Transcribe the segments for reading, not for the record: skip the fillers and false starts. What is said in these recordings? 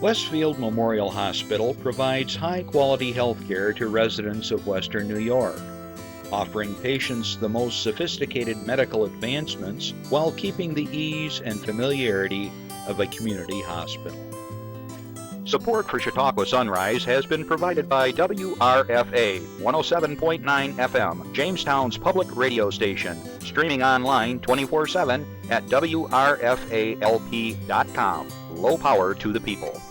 Westfield Memorial Hospital provides high-quality health care to residents of Western New York, offering patients the most sophisticated medical advancements while keeping the ease and familiarity of a community hospital. Support for Chautauqua Sunrise has been provided by WRFA 107.9 FM, Jamestown's public radio station, streaming online 24/7 at WRFALP.com. Low power to the people.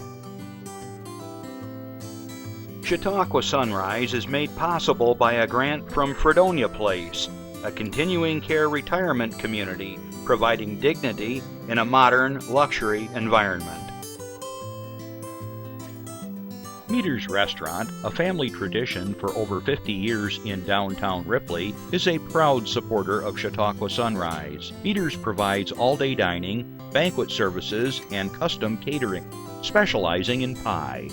Chautauqua Sunrise is made possible by a grant from Fredonia Place, a continuing care retirement community providing dignity in a modern luxury environment. Meter's Restaurant, a family tradition for over 50 years in downtown Ripley, is a proud supporter of Chautauqua Sunrise. Meter's provides all-day dining, banquet services, and custom catering, specializing in pie.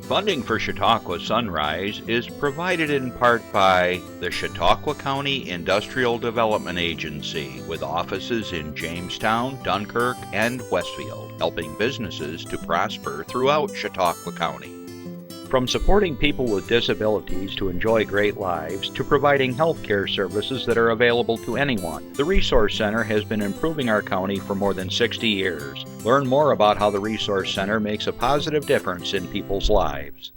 Funding for Chautauqua Sunrise is provided in part by the Chautauqua County Industrial Development Agency, with offices in Jamestown, Dunkirk, and Westfield, helping businesses to prosper throughout Chautauqua County. From supporting people with disabilities to enjoy great lives to providing health care services that are available to anyone, the Resource Center has been improving our county for more than 60 years. Learn more about how the Resource Center makes a positive difference in people's lives.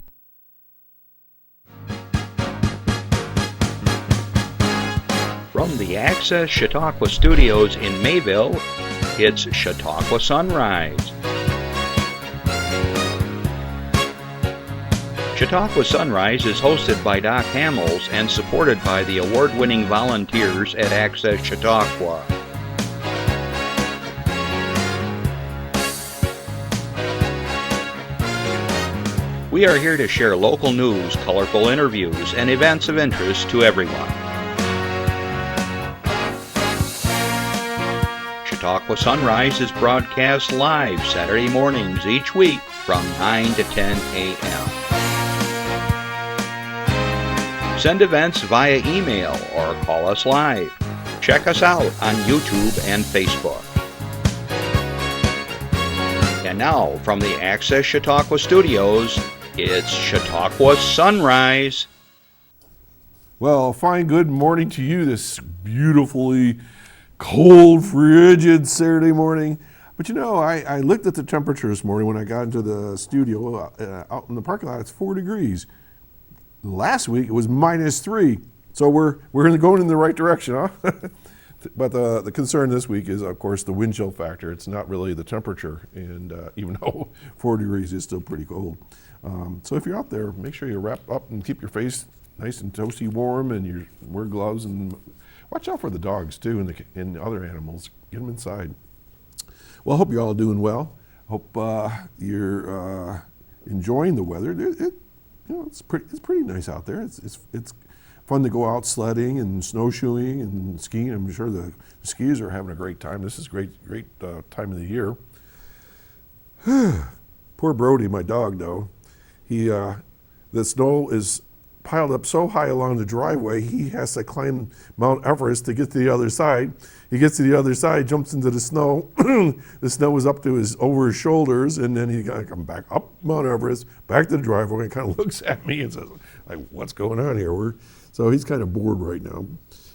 From the Access Chautauqua Studios in Mayville, it's Chautauqua Sunrise. Chautauqua Sunrise is hosted by Doc Hamels and supported by the award-winning volunteers at Access Chautauqua. We are here to share local news, colorful interviews, and events of interest to everyone. Chautauqua Sunrise is broadcast live Saturday mornings each week from 9 to 10 a.m. Send events via email or call us live. Check us out on YouTube and Facebook. And now, from the Access Chautauqua Studios, it's Chautauqua Sunrise. Well, a fine good morning to you this beautifully cold, frigid Saturday morning. But you know, I looked at the temperature this morning when I got into the studio. Out in the parking lot, it's 4 degrees. Last week it was -3, so we're going in the right direction, huh? But the concern this week is, of course, the wind chill factor. It's not really the temperature, and even though 4 degrees is still pretty cold. So if you're out there, make sure you wrap up and keep your face nice and toasty warm, and you wear gloves, and watch out for the dogs too and the other animals. Get them inside. Well, I hope you're all doing well. Hope you're enjoying the weather. It's pretty nice out there. It's fun to go out sledding and snowshoeing and skiing. I'm sure the skiers are having a great time. This is great time of the year. Poor Brody, my dog, though. The snow is piled up so high along the driveway, he has to climb Mount Everest to get to the other side. He gets to the other side, jumps into the snow. The snow is up to over his shoulders, and then he got to come back up Mount Everest, back to the driveway, and kind of looks at me and says, like, what's going on here? So he's kind of bored right now.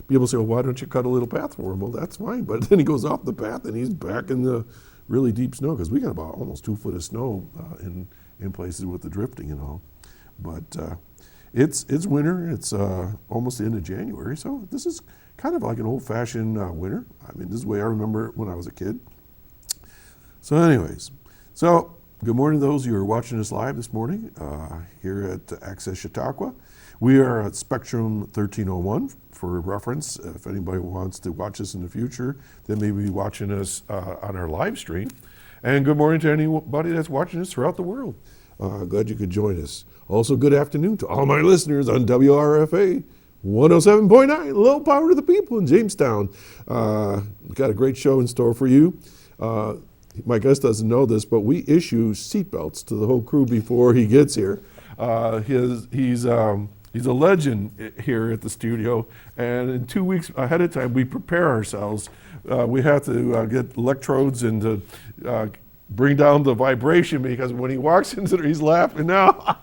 People say, well, why don't you cut a little path for him? Well, that's fine. But then he goes off the path, and he's back in the really deep snow, because we got about almost 2 foot of snow in places with the drifting and all. But it's winter. It's almost the end of January, so this is kind of like an old-fashioned winter. I mean, this is the way I remember it when I was a kid. So anyways, good morning to those who are watching us live this morning here at Access Chautauqua. We are at Spectrum 1301 for reference. If anybody wants to watch us in the future, they may be watching us on our live stream. And good morning to anybody that's watching us throughout the world. Glad you could join us. Also, good afternoon to all my listeners on WRFA 107.9, low power to the people in Jamestown. We've got a great show in store for you. My guest doesn't know this, but we issue seatbelts to the whole crew before he gets here. He's a legend here at the studio, and in 2 weeks ahead of time, we prepare ourselves. We have to get electrodes and to bring down the vibration, because when he walks into there, he's laughing now.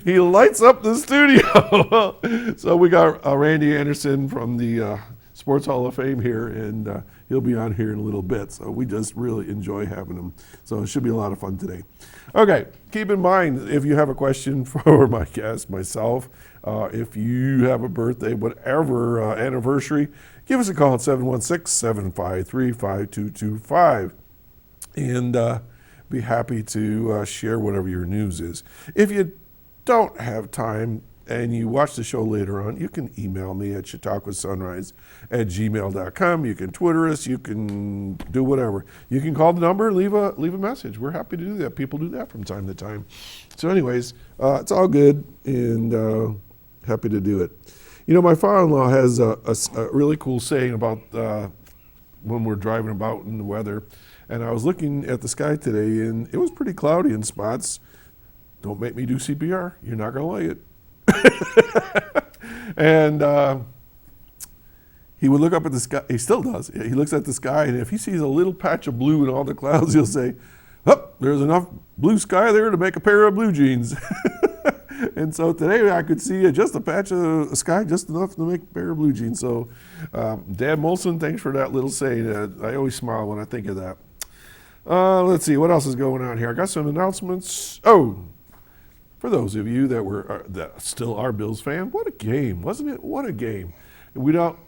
He lights up the studio. So we got Randy Anderson from the Sports Hall of Fame here, and he'll be on here in a little bit. So we just really enjoy having him. So it should be a lot of fun today. Okay, keep in mind, if you have a question for my guest, myself, if you have a birthday, whatever anniversary, give us a call at 716-753-5225. And be happy to share whatever your news is. If you don't have time and you watch the show later on, you can email me at chautauquasunrise@gmail.com. You can Twitter us. You can do whatever. You can call the number, leave a message. We're happy to do that. People do that from time to time. So anyways, it's all good, and happy to do it. You know, my father-in-law has a really cool saying about when we're driving about in the weather. And I was looking at the sky today, and it was pretty cloudy in spots. Don't make me do CPR. You're not going to like it. And he would look up at the sky. He still does. He looks at the sky, and if he sees a little patch of blue in all the clouds, he'll say, oh, there's enough blue sky there to make a pair of blue jeans. And so today I could see just a patch of sky, just enough to make a pair of blue jeans. So Dad Molson, thanks for that little saying. I always smile when I think of that. Let's see, what else is going on here? I got some announcements. Oh, for those of you that still are Bills fan, what a game, wasn't it? What a game. We don't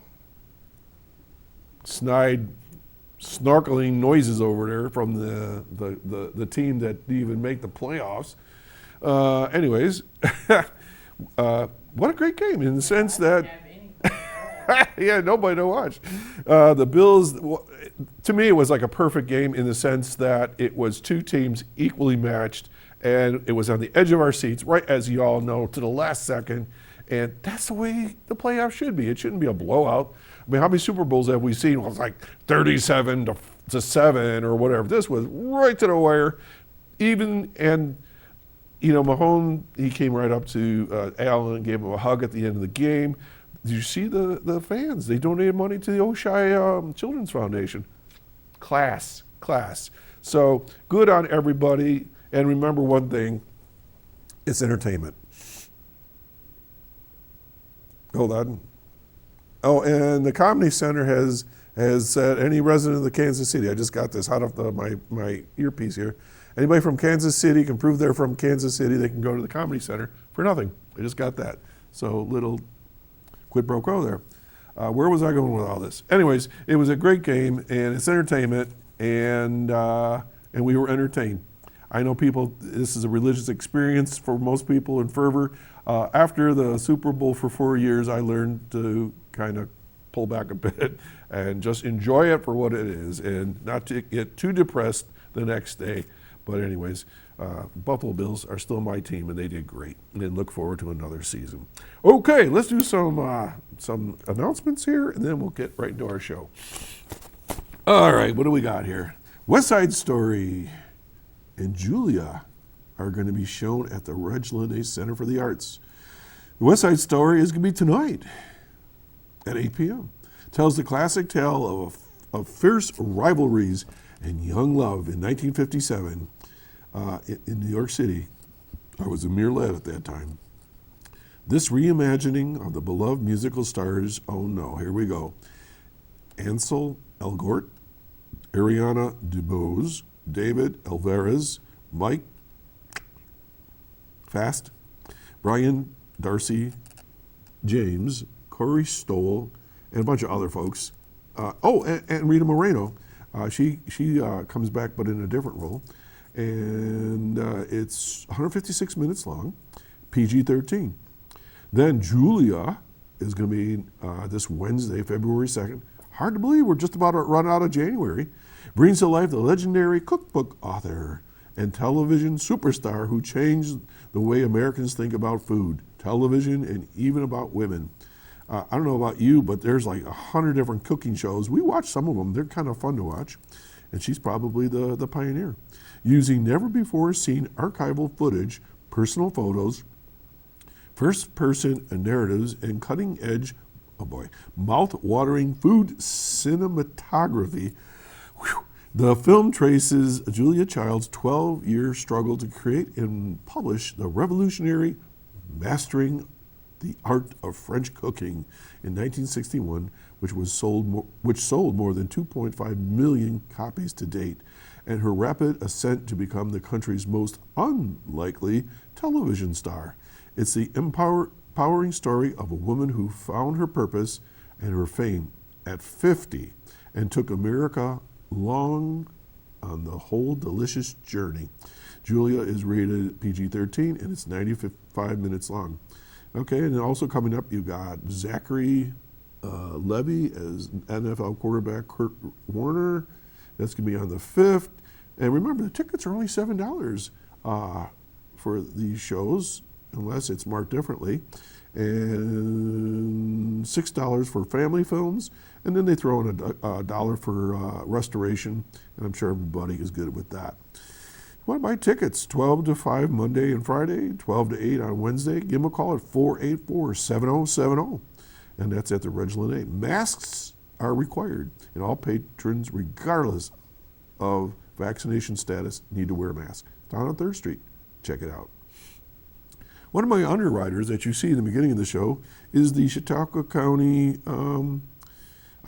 snide, snorkeling noises over there from the team that didn't even make the playoffs. Anyways, what a great game in the sense that yeah, nobody to watch. The Bills, to me, it was like a perfect game in the sense that it was two teams equally matched, and it was on the edge of our seats, right as you all know, to the last second. And that's the way the playoffs should be. It shouldn't be a blowout. I mean, how many Super Bowls have we seen? Well, it's like 37-7 or whatever. This was right to the wire, even. And you know, Mahone, he came right up to Allen and gave him a hug at the end of the game. Did you see the fans? They donated money to the Oshai Children's Foundation. Class. So good on everybody. And remember one thing, it's entertainment. Hold on. Oh, and the Comedy Center has said any resident of the Kansas City, I just got this out of my earpiece here. Anybody from Kansas City can prove they're from Kansas City, they can go to the Comedy Center for nothing. I just got that. So little quid pro quo there. Where was I going with all this? Anyways, it was a great game, and it's entertainment, and we were entertained. I know people, this is a religious experience for most people in fervor. After the Super Bowl for 4 years, I learned to kind of pull back a bit and just enjoy it for what it is and not to get too depressed the next day. But anyways, Buffalo Bills are still my team, and they did great. And look forward to another season. Okay, let's do some announcements here, and then we'll get right into our show. All right, what do we got here? West Side Story and Julia are going to be shown at the Reg Linnae Center for the Arts. The West Side Story is going to be tonight at 8 p.m. Tells the classic tale of fierce rivalries and young love in 1957 in New York City. I was a mere lad at that time. This reimagining of the beloved musical stars, oh no, here we go. Ansel Elgort, Ariana DeBose, David Alvarez, Mike Fast, Brian Darcy, James, Corey Stoll, and a bunch of other folks. And Rita Moreno. She comes back, but in a different role. And it's 156 minutes long, PG-13. Then Julia is going to be this Wednesday, February 2nd. Hard to believe we're just about to run out of January. Brings to life the legendary cookbook author and television superstar who changed the way Americans think about food, television, and even about women. I don't know about you, but there's like 100 different cooking shows. We watch some of them. They're kind of fun to watch. And she's probably the pioneer. Using never-before-seen archival footage, personal photos, first-person narratives, and cutting-edge, mouth-watering food cinematography, The film traces Julia Child's 12-year struggle to create and publish the revolutionary Mastering the Art of French Cooking in 1961, which sold more than 2.5 million copies to date, and her rapid ascent to become the country's most unlikely television star. It's the empowering story of a woman who found her purpose and her fame at 50 and took America long on the whole delicious journey. Julia is rated PG-13 and it's 95 minutes long. Okay, and then also coming up, you got Zachary Levy as NFL quarterback Kurt Warner. That's going to be on the 5th. And remember, the tickets are only $7 for these shows, unless it's marked differently, and $6 for family films, and then they throw in a dollar for restoration, and I'm sure everybody is good with that. You want to buy tickets, 12 to 5 Monday and Friday, 12 to 8 on Wednesday. Give them a call at 484-7070, and that's at the Regillin A. Masks are required, and all patrons, regardless of vaccination status, need to wear a mask. Down on 3rd Street. Check it out. One of my underwriters that you see in the beginning of the show is the Chautauqua County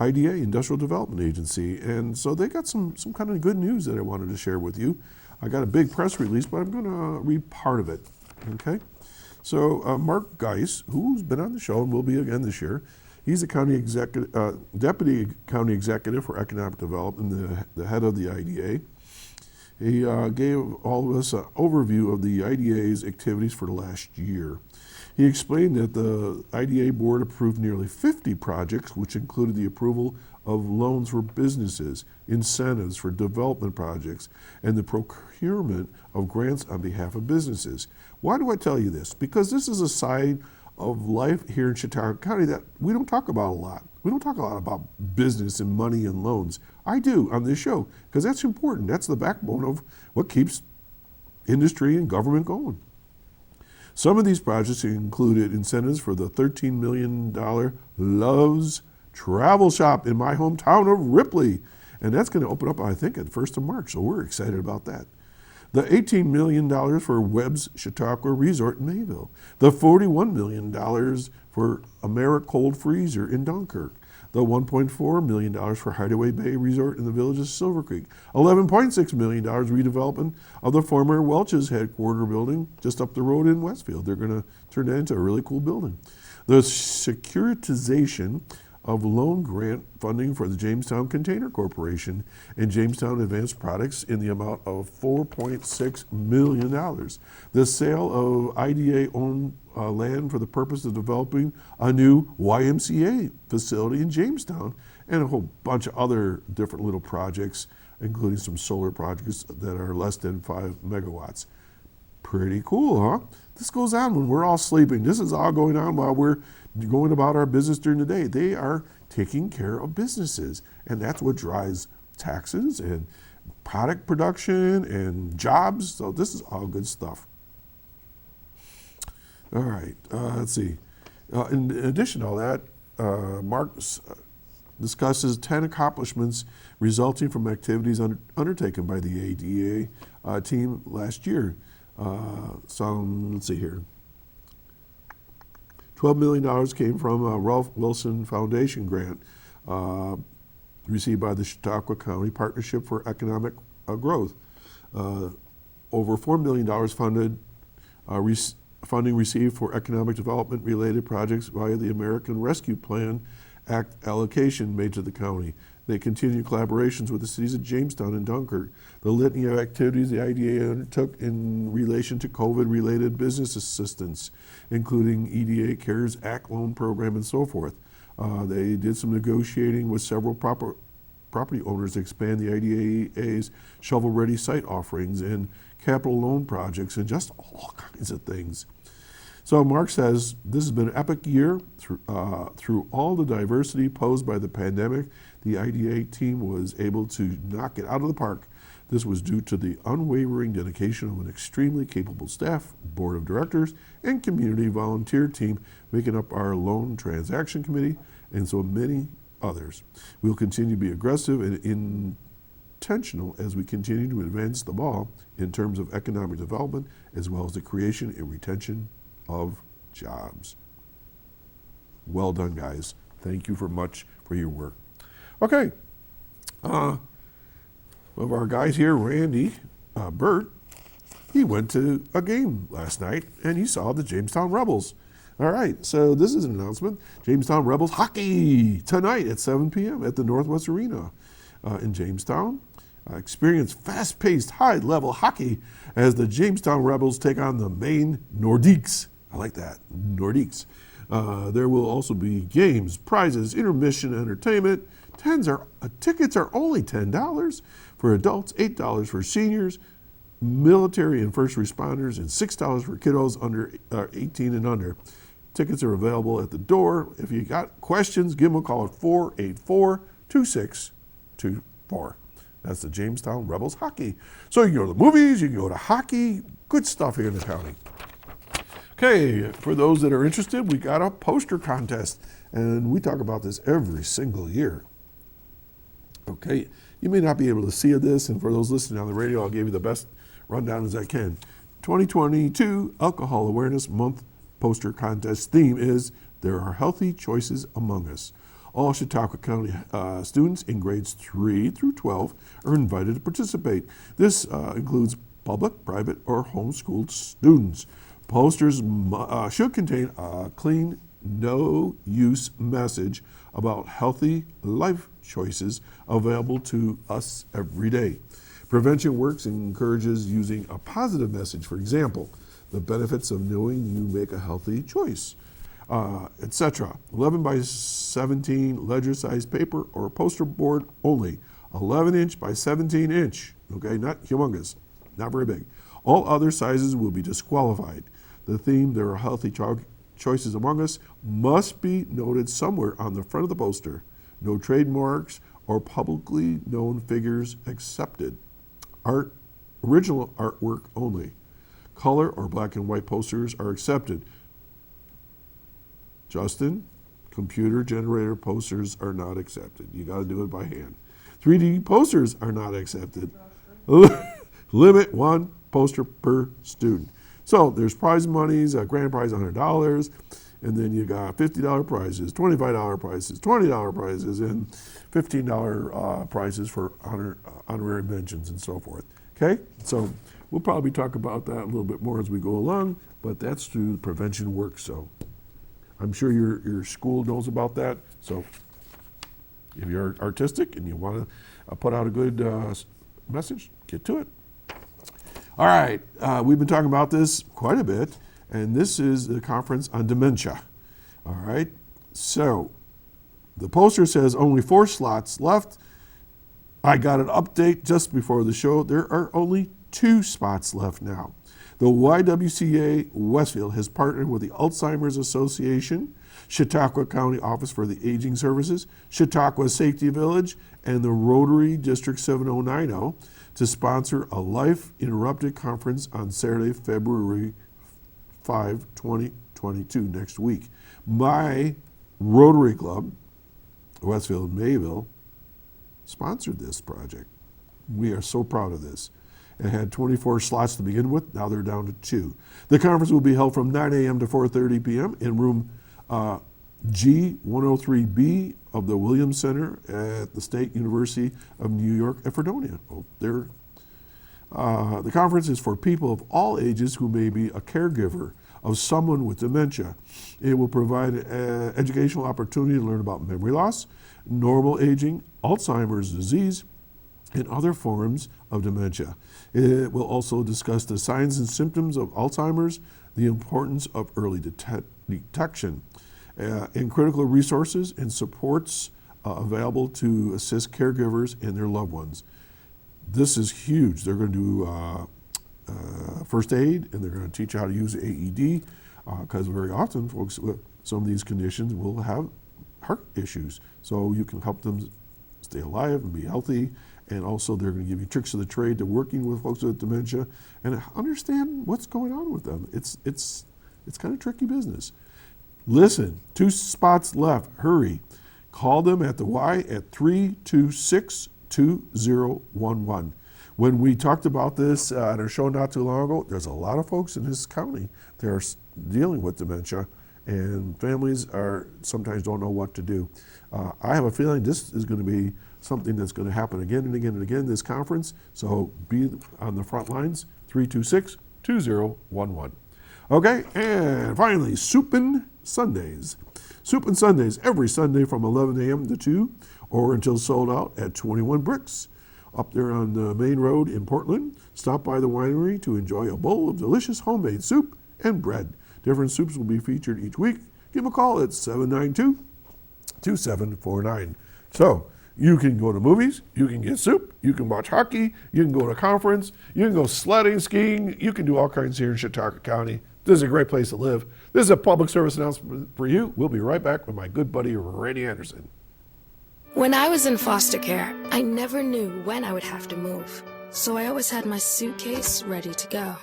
IDA, Industrial Development Agency. And so they got some kind of good news that I wanted to share with you. I got a big press release, but I'm going to read part of it. Okay? So Mark Geis, who's been on the show and will be again this year, he's the Deputy County Executive for Economic Development, the head of the IDA. He gave all of us an overview of the IDA's activities for the last year. He explained that the IDA board approved nearly 50 projects, which included the approval of loans for businesses, incentives for development projects, and the procurement of grants on behalf of businesses. Why do I tell you this? Because this is a side of life here in Chautauqua County that we don't talk about a lot. We don't talk a lot about business and money and loans. I do on this show because that's important. That's the backbone of what keeps industry and government going. Some of these projects included incentives for the $13 million Love's Travel Shop in my hometown of Ripley. And that's going to open up, I think, at the 1st of March. So we're excited about that. The $18 million for Webb's Chautauqua Resort in Mayville. The $41 million for Americold Freezer in Dunkirk. The $1.4 million for Hideaway Bay Resort in the village of Silver Creek. $11.6 million redevelopment of the former Welch's headquarter building just up the road in Westfield. They're going to turn that into a really cool building. The securitization of loan grant funding for the Jamestown Container Corporation and Jamestown Advanced Products in the amount of $4.6 million. The sale of IDA-owned land for the purpose of developing a new YMCA facility in Jamestown, and a whole bunch of other different little projects, including some solar projects that are less than 5 megawatts. Pretty cool, huh? This goes on when we're all sleeping. This is all going on while we're going about our business during the day. They are taking care of businesses, and that's what drives taxes and product production and jobs. So this is all good stuff. All right, let's see. In addition to all that, Mark discusses 10 accomplishments resulting from activities undertaken by the ADA team last year. Let's see here. $12 million came from a Ralph Wilson Foundation grant received by the Chautauqua County Partnership for Economic Growth. Over $4 million funding received for economic development related projects via the American Rescue Plan Act allocation made to the county. They continue collaborations with the cities of Jamestown and Dunkirk. The litany of activities the IDA undertook in relation to COVID-related business assistance, including EDA CARES Act loan program and so forth. They did some negotiating with several property owners to expand the IDA's shovel-ready site offerings and capital loan projects and just all kinds of things. So Mark says, this has been an epic year. Through all the diversity posed by the pandemic, the IDA team was able to knock it out of the park. This was due to the unwavering dedication of an extremely capable staff, board of directors, and community volunteer team making up our loan transaction committee, and so many others. We'll continue to be aggressive and intentional as we continue to advance the ball in terms of economic development as well as the creation and retention of jobs. Well done, guys. Thank you for much for your work. Okay. One of our guys here, Randy Burt, he went to a game last night and he saw the Jamestown Rebels. All right, so this is an announcement. Jamestown Rebels hockey tonight at 7 p.m. at the Northwest Arena in Jamestown. Experience fast-paced, high-level hockey as the Jamestown Rebels take on the Maine Nordiques. I like that, Nordiques. There will also be games, prizes, intermission entertainment. Tickets are only $10 for adults, $8 for seniors, military and first responders, and $6 for kiddos under 18 and under. Tickets are available at the door. If you got questions, give them a call at 484-2624. That's the Jamestown Rebels hockey. So you can go to the movies, you can go to hockey, good stuff here in the county. Okay, for those that are interested, we got a poster contest, and we talk about this every single year. Okay, you may not be able to see this, and for those listening on the radio, I'll give you the best rundown as I can. 2022 Alcohol Awareness Month poster contest theme is There Are Healthy Choices Among Us. All Chautauqua County students in grades 3 through 12 are invited to participate. This includes public, private, or homeschooled students. Posters should contain a clean, no-use message about healthy life choices available to us every day. Prevention Works encourages using a positive message. For example, the benefits of knowing you make a healthy choice, etc. 11 by 17 ledger-sized paper or poster board only. 11-inch by 17-inch, okay, not humongous, not very big. All other sizes will be disqualified. The theme, There Are Healthy Choices Among Us, must be noted somewhere on the front of the poster. No trademarks or publicly known figures accepted. Original artwork only. Color or black and white posters are accepted. Justin, computer generated posters are not accepted. You got to do it by hand. 3D posters are not accepted. Limit one poster per student. So there's prize monies, a grand prize $100, and then you got $50 prizes, $25 prizes, $20 prizes, and $15 prizes for honorary mentions and so forth. Okay, so we'll probably talk about that a little bit more as we go along, but that's through Prevention Works. So I'm sure your school knows about that. So if you're artistic and you want to put out a good message, get to it. All right, we've been talking about this quite a bit, and this is the conference on dementia. All right, so the poster says only 4 slots left. I got an update just before the show. There are only 2 spots left now. The YWCA Westfield has partnered with the Alzheimer's Association, Chautauqua County Office for the Aging Services, Chautauqua Safety Village, and the Rotary District 7090 to sponsor a Life Interrupted conference on Saturday, February 5, 2022, next week. My Rotary Club, Westfield Mayville, sponsored this project. We are so proud of this. It had 24 slots to begin with. Now they're down to 2. The conference will be held from 9 a.m. to 4:30 p.m. in room G103B of the Williams Center at the State University of New York at Fredonia. The conference is for people of all ages who may be a caregiver of someone with dementia. It will provide an educational opportunity to learn about memory loss, normal aging, Alzheimer's disease, and other forms of dementia. It will also discuss the signs and symptoms of Alzheimer's, the importance of early detection, and critical resources and supports available to assist caregivers and their loved ones. This is huge. They're going to do first aid, and they're going to teach you how to use AED, because very often folks with some of these conditions will have heart issues. So you can help them stay alive and be healthy. And also they're going to give you tricks of the trade to working with folks with dementia and understand what's going on with them. It's kind of tricky business. Listen, 2 spots left. Hurry. Call them at the Y at 326 2011. When we talked about this on our show not too long ago, there's a lot of folks in this county that are dealing with dementia, and families are sometimes don't know what to do. I have a feeling this is going to be something that's going to happen again and again and again, this conference, so be on the front lines, 326-2011. Okay, and finally, Soupin' Sundays. Soupin' Sundays every Sunday from 11 a.m. to 2 or until sold out at 21 Bricks. Up there on the main road in Portland, stop by the winery to enjoy a bowl of delicious homemade soup and bread. Different soups will be featured each week. Give them a call at 792-2749. So, you can go to movies, you can get soup, you can watch hockey, you can go to a conference, you can go sledding, skiing, you can do all kinds here in Chautauqua County. This is a great place to live. This is a public service announcement for you. We'll be right back with my good buddy, Randy Anderson. When I was in foster care, I never knew when I would have to move, so I always had my suitcase ready to go.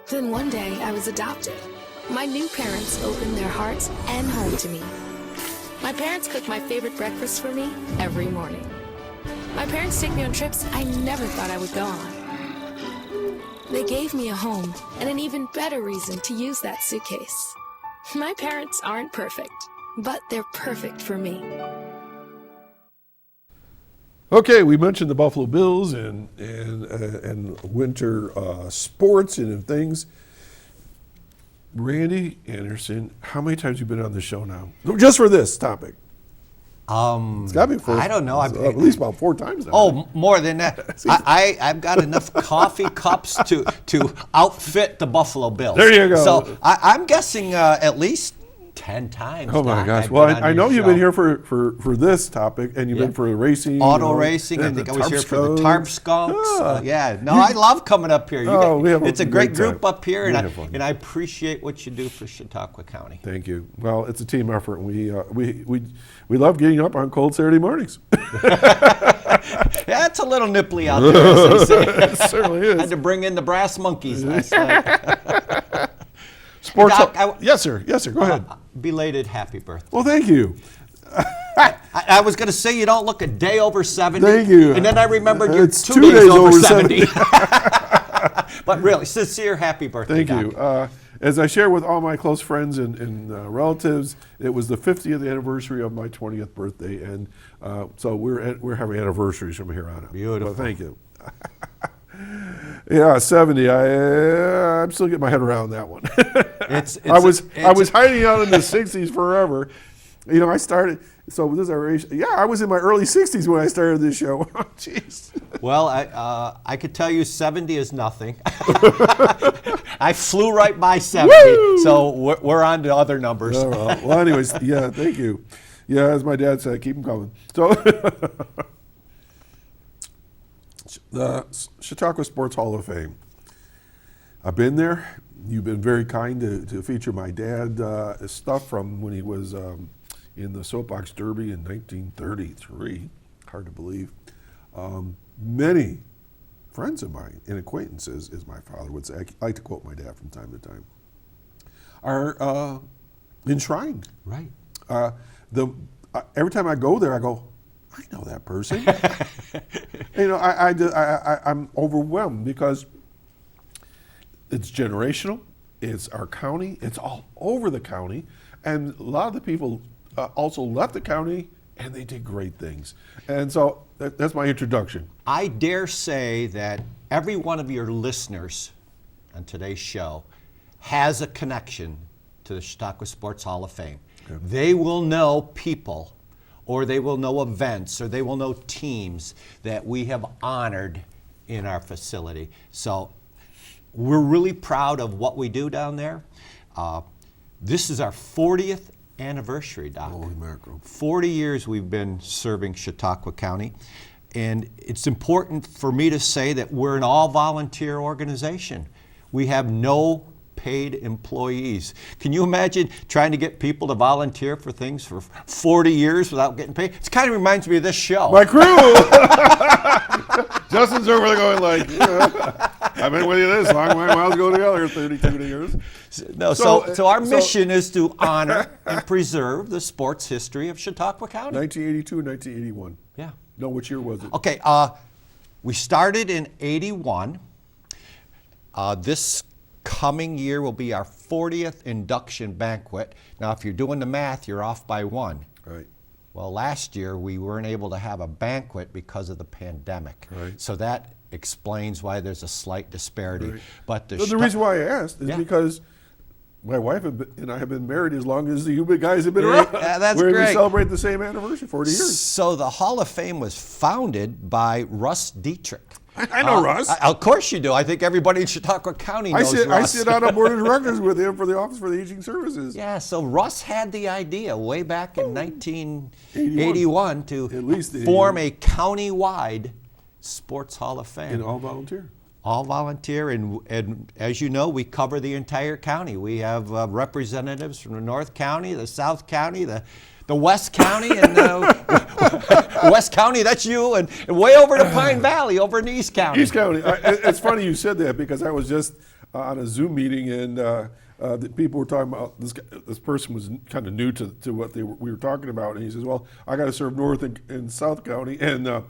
Then one day, I was adopted. My new parents opened their hearts and home to me. My parents cook my favorite breakfast for me every morning. My parents take me on trips I never thought I would go on. They gave me a home and an even better reason to use that suitcase. My parents aren't perfect, but they're perfect for me. Okay, we mentioned the Buffalo Bills and winter sports and things. Randy Anderson, how many times have you been on the show now? Just for this topic. It's got to be I don't know. at least about 4 times now. Oh, more than that. I've got enough coffee cups to outfit the Buffalo Bills. There you go. So I'm guessing at least 10 times. Oh my Doc, gosh! I've Well, been on I know your you've show. been here for this topic, and you've been for racing, Auto racing. I and think the I was here Tarp for the Tarp Skunks. Skunks. Yeah. No, I love coming up here. It's a great group time. up here, We have fun. and I appreciate what you do for Chautauqua County. Thank you. Well, it's a team effort, and we love getting up on cold Saturday mornings. Yeah, it's a little nipply out there, as they say. It certainly is. Had to bring in the brass monkeys last night. Sports. Doc, Yes, sir. Yes, sir. Go ahead. Belated happy birthday. Well, thank you. I was going to say you don't look a day over 70. Thank you. And then I remembered you're It's 2 2 days over 70. 70. But really, sincere happy birthday, Thank Doc. you. As I share with all my close friends and relatives, it was the 50th anniversary of my 20th birthday, and so we're having anniversaries from here on out. Beautiful. But thank you. Yeah, 70. I'm still getting my head around that one. I was hiding out in the 60s forever. You know, I started. So this is our age. Yeah, I was in my early 60s when I started this show. Jeez. Well, I could tell you 70 is nothing. I flew right by 70, Woo! so we're on to other numbers. Well, anyways, yeah, thank you. Yeah, as my dad said, keep them coming. So, the Chautauqua Sports Hall of Fame. I've been there. You've been very kind to feature my dad stuff from when he was in the Soapbox Derby in 1933. Hard to believe. Many friends of mine and acquaintances, as my father would say, I like to quote my dad from time to time, are enshrined. Right. Every time I go there, I go, I know that person. You know, I'm overwhelmed because it's generational. It's our county. It's all over the county, and a lot of the people also left the county, and they did great things. And so that's my introduction. I dare say that every one of your listeners on today's show has a connection to the Chautauqua Sports Hall of Fame. Okay. They will know people, or they will know events, or they will know teams that we have honored in our facility. So we're really proud of what we do down there. This is our 40th anniversary, Doc. Holy mackerel. 40 years we've been serving Chautauqua County. And it's important for me to say that we're an all-volunteer organization. We have no paid employees. Can you imagine trying to get people to volunteer for things for 40 years without getting paid? It kind of reminds me of this show. My crew! Justin's over there going like, I've been with you this long, my miles go together, 32 years. No, so our mission is to honor and preserve the sports history of Chautauqua County. 1982 and 1981. Yeah. No, which year was it? Okay, we started in 81. This coming year will be our 40th induction banquet. Now, if you're doing the math, you're off by one. Right. Well, last year we weren't able to have a banquet because of the pandemic. Right. So that explains why there's a slight disparity. Right. But The reason why I asked is Yeah. because my wife and I have been married as long as you guys have been around. Yeah, that's We great. celebrate the same anniversary, 40 years. So the Hall of Fame was founded by Russ Dietrich. I know Russ. Of course you do. I think everybody in Chautauqua County knows I Russ. sit on a board of directors with him for the Office for the Aging Services. Yeah, so Russ had the idea way back in 1981 to At least form a county-wide sports Hall of Fame. And all volunteer. All volunteer, and as you know, we cover the entire county. We have representatives from the North County, the South County, the West County, and West County, that's you, and way over to Pine Valley, over in East County. East County. It's funny you said that because I was just on a Zoom meeting and the people were talking about this person was kind of new to what we were talking about, and he says, "Well, I got to serve North and South County," and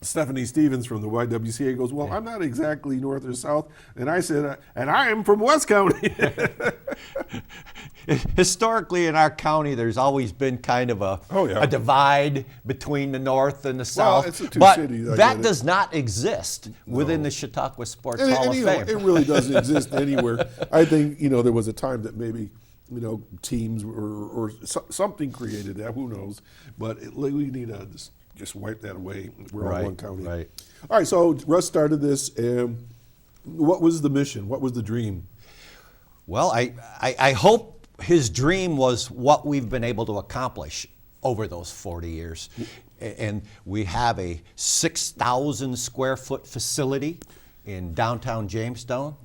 Stephanie Stevens from the YWCA goes, "Well, I'm not exactly North or South," and I said, "And I am from West County." Historically, in our county, there's always been kind of a divide between the North and the South. it's the two but cities, I that get it. does not exist within the Chautauqua Sports And Hall of you know, Fame. it really doesn't exist anywhere. I think there was a time that maybe teams or something created that. Who knows? But we need to just wipe that away. We're all one county. Right. All right. So Russ started this. What was the mission? What was the dream? Well, I hope his dream was what we've been able to accomplish over those 40 years. And we have a 6,000 square foot facility in downtown Jamestown.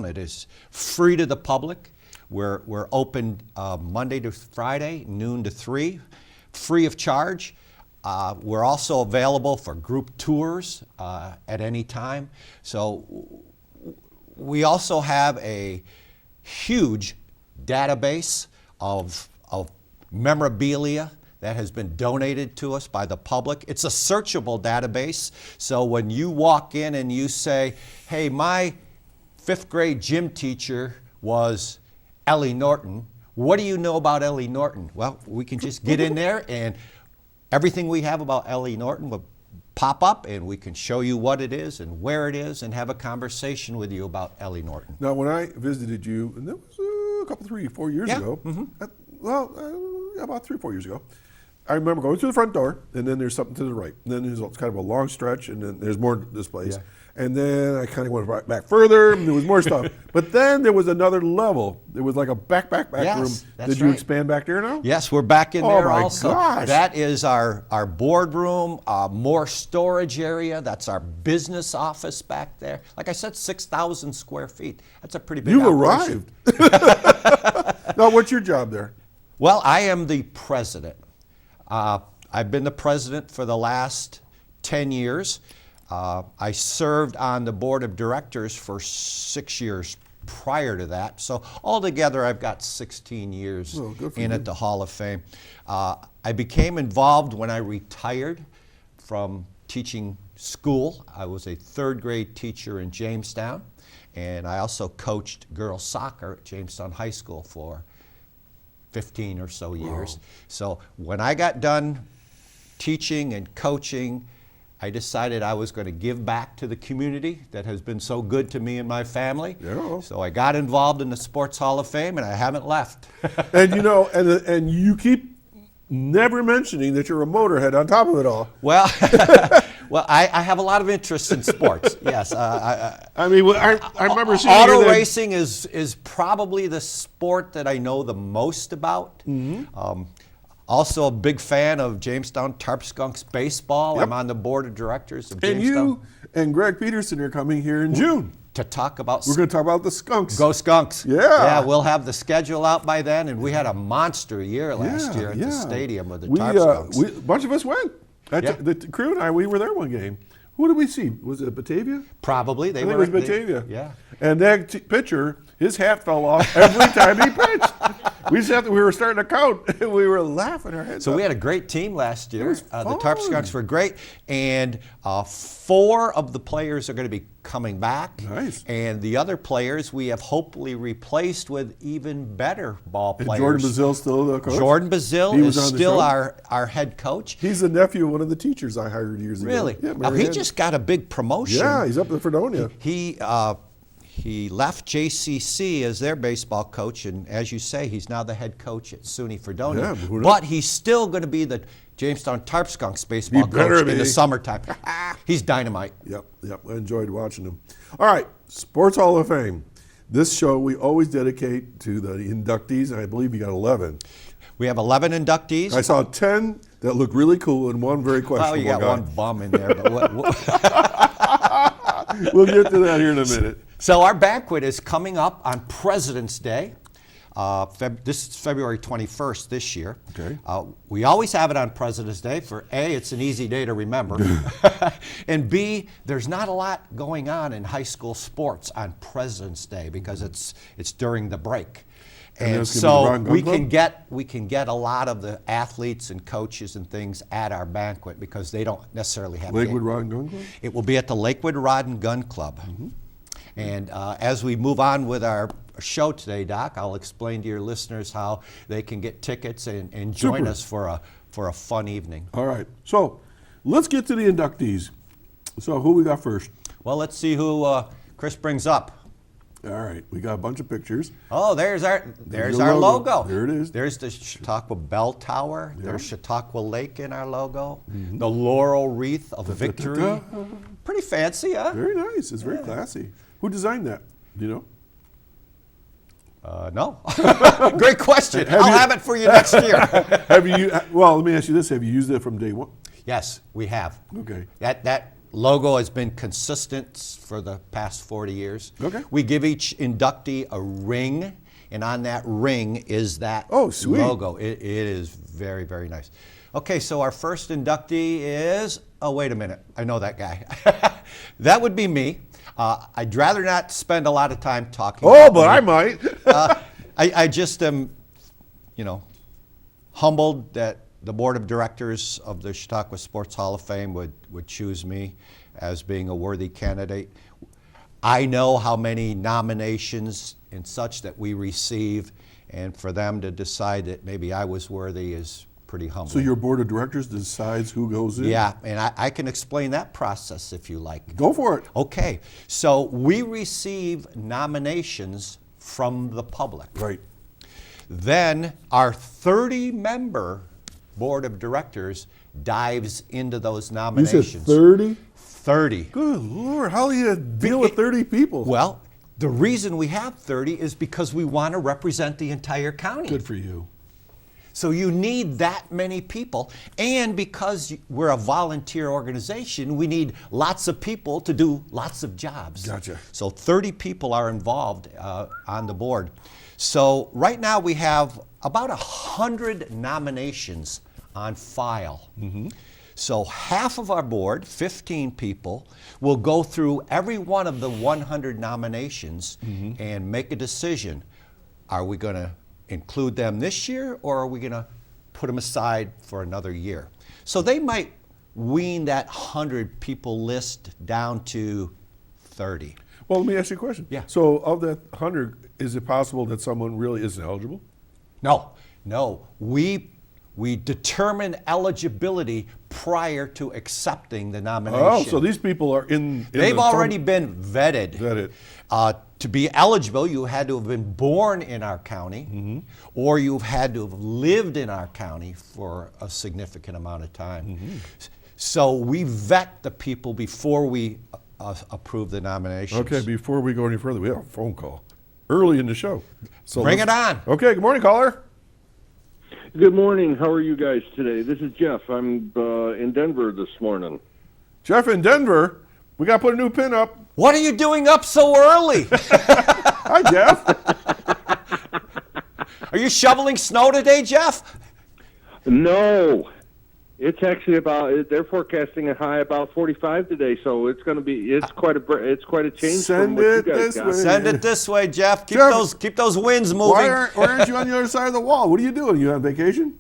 It is free to the public. We're open Monday to Friday, noon to 3, free of charge. We're also available for group tours at any time. So we also have a huge database of memorabilia that has been donated to us by the public. It's a searchable database. So when you walk in and you say, "Hey, my 5th grade gym teacher was Ellie Norton. What do you know about Ellie Norton?" Well, we can just get in there and everything we have about Ellie Norton will pop up and we can show you what it is and where it is and have a conversation with you about Ellie Norton. Now, when I visited you, and that was a couple, 3-4 years ago. About 3-4 years ago. I remember going through the front door, and then there's something to the right. And then there's kind of a long stretch, and then there's more displays. Yeah. And then I kind of went back further, and there was more stuff. But then there was another level. There was like a back Yes, room. that's Did you right. expand back there now? Yes, we're back in Oh there my also. gosh. That is our boardroom, more storage area. That's our business office back there. Like I said, 6,000 square feet. That's a pretty big You operation. arrived. Now, what's your job there? Well, I am the president. I've been the president for the last 10 years. I served on the board of directors for 6 years prior to that. So altogether, I've got 16 years at the Hall of Fame. I became involved when I retired from teaching school. I was a 3rd grade teacher in Jamestown, and I also coached girls soccer at Jamestown High School for 15 or so years. So when I got done teaching and coaching, I decided I was going to give back to the community that has been so good to me and my family. Yeah. So I got involved in the Sports Hall of Fame, and I haven't left. And and you keep never mentioning that you're a motorhead on top of it all. Well, I have a lot of interest in sports. Yes, I remember seeing auto you racing is probably the sport that I know the most about. Also a big fan of Jamestown Tarp Skunks baseball. Yep. I'm on the board of directors of And Jamestown. you and Greg Peterson are coming here in June. To talk about We're going to talk about the Skunks. Go Skunks. Yeah. Yeah, we'll have the schedule out by then, and we had a monster year last year at the stadium with the Tarp Skunks. A bunch of us went. The crew and I, we were there one game. Who did we see? Was it Batavia? Probably. They I think were. it was Batavia. Yeah. And that pitcher, his hat fell off every time he pitched. We were starting to count, and we were laughing our heads So off. we had a great team last year. was The Tarp fun. Skunks were great, and 4 of the players are going to be coming back. Nice. And the other players we have hopefully replaced with even better ball And players. Jordan Bazile still the coach? Jordan Bazile He was is on the still show? our head coach. He's the nephew of one of the teachers I hired years ago. Really? Yeah, Now, Mary he Ann. just got a big promotion. Yeah, he's up in Fredonia. He left JCC as their baseball coach, and as you say, he's now the head coach at SUNY Fredonia. Yeah, who knows? But he's still going to be the Jamestown Tarp Skunks baseball He better coach in be. the summertime. He's dynamite. Yep. I enjoyed watching him. All right, Sports Hall of Fame. This show we always dedicate to the inductees, and I believe you got 11. We have 11 inductees. I saw 10 that look really cool and one very questionable. Oh, you got guy. one bum in there. But We'll get to that here in a minute. So our banquet is coming up on President's Day. This is February 21st this year. Okay. We always have it on President's Day. For A, it's an easy day to remember. And B, there's not a lot going on in high school sports on President's Day because it's during the break. And that's gonna be the so Ron Gun we can get a lot of the athletes and coaches and things at our banquet because they don't necessarily have Lakewood Rod and Gun Club? It will be at the Lakewood Rod and Gun Club. And as we move on with our show today, Doc, I'll explain to your listeners how they can get tickets and join Super. us for a fun evening. All right. So let's get to the inductees. So who we got first? Well, let's see who Chris brings up. All right. We got a bunch of pictures. Oh, there's our your logo. logo. There it is. There's the Chautauqua Bell Tower. There's Chautauqua Lake in our logo. The laurel wreath of victory. Pretty fancy, huh? Very nice. It's very classy. Who designed that? Do you know? No. Great question. I'll have it for you next year. Have you? Well, let me ask you this: have you used it from day one? Yes, we have. Okay. That logo has been consistent for the past 40 years. Okay. We give each inductee a ring, and on that ring is that Sweet. logo. It is very, very nice. Okay, so our first inductee is, oh, wait a minute. I know that guy. That would be me. I'd rather not spend a lot of time talking Oh, about but me. I might. I just am, humbled that the board of directors of the Chautauqua Sports Hall of Fame would choose me as being a worthy candidate. I know how many nominations and such that we receive, and for them to decide that maybe I was worthy is pretty humbling. So your board of directors decides who goes in? Yeah, and I can explain that process if you like. Go for it. Okay, so we receive nominations from the public. Right. Then our 30-member board of directors dives into those You nominations. said 30? 30. Good Lord, how do you deal with 30 people? Well, the reason we have 30 is because we want to represent the entire county. Good for you. So you need that many people, and because we're a volunteer organization, we need lots of people to do lots of jobs. Gotcha. So 30 people are involved on the board. So right now we have about 100 nominations on file. So half of our board, 15 people, will go through every one of the 100 nominations and make a decision. Are we going to include them this year, or are we going to put them aside for another year? So they might wean that 100 people list down to 30. Well, let me ask you a question. Yeah. So of that 100, is it possible that someone really isn't eligible? No. We determine eligibility prior to accepting the nomination. Oh, so these people are in They've the already been vetted. Vetted. To be eligible, you had to have been born in our county, or you've had to have lived in our county for a significant amount of time. So we vet the people before we approve the nominations. Okay, before we go any further, we have a phone call early in the show. So Bring let's- it on. Okay, good morning, caller. Good morning. How are you guys today? This is Jeff. I'm in Denver this morning. Jeff in Denver. We got to put a new pin up. What are you doing up so early? Hi, Jeff. Are you shoveling snow today, Jeff? No. It's actually they're forecasting a high about 45 today, so it's quite a change from Send what you it guys this got. way. Send it this way, Jeff. Jeff, Keep those winds moving. Why aren't you on the other side of the wall? What are you doing? You on vacation?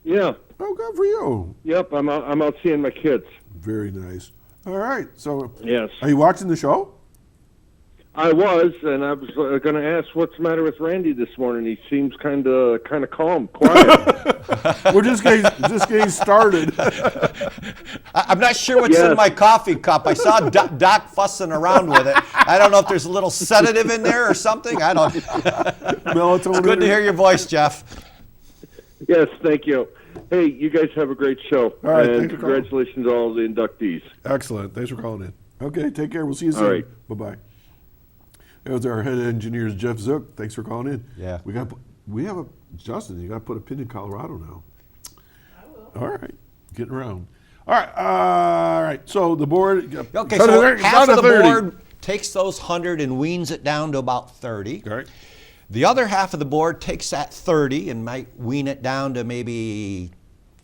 Yeah. Oh, good for you. Yep. I'm out seeing my kids. Very nice. All right. So, Yes. are you watching the show? I was, and I was going to ask what's the matter with Randy this morning. He seems kind of calm, quiet. We're just getting started. I'm not sure what's in my coffee cup. I saw Doc fussing around with it. I don't know if there's a little sedative in there or something. I don't. Melatonin. It's good to hear your voice, Jeff. Yes, thank you. Hey, you guys have a great show. All right, and thanks for calling. congratulations to all the inductees. Excellent. Thanks for calling in. Okay, take care. We'll see you soon. All right. Bye-bye. There's our head engineer, Jeff Zook. Thanks for calling in. Yeah. We have a Justin. You got to put a pin in Colorado now. I will. All right, getting around. All right. So the board. Okay, so half of the board takes those 100 and weans it down to about 30. All right. The other half of the board takes that 30 and might wean it down to maybe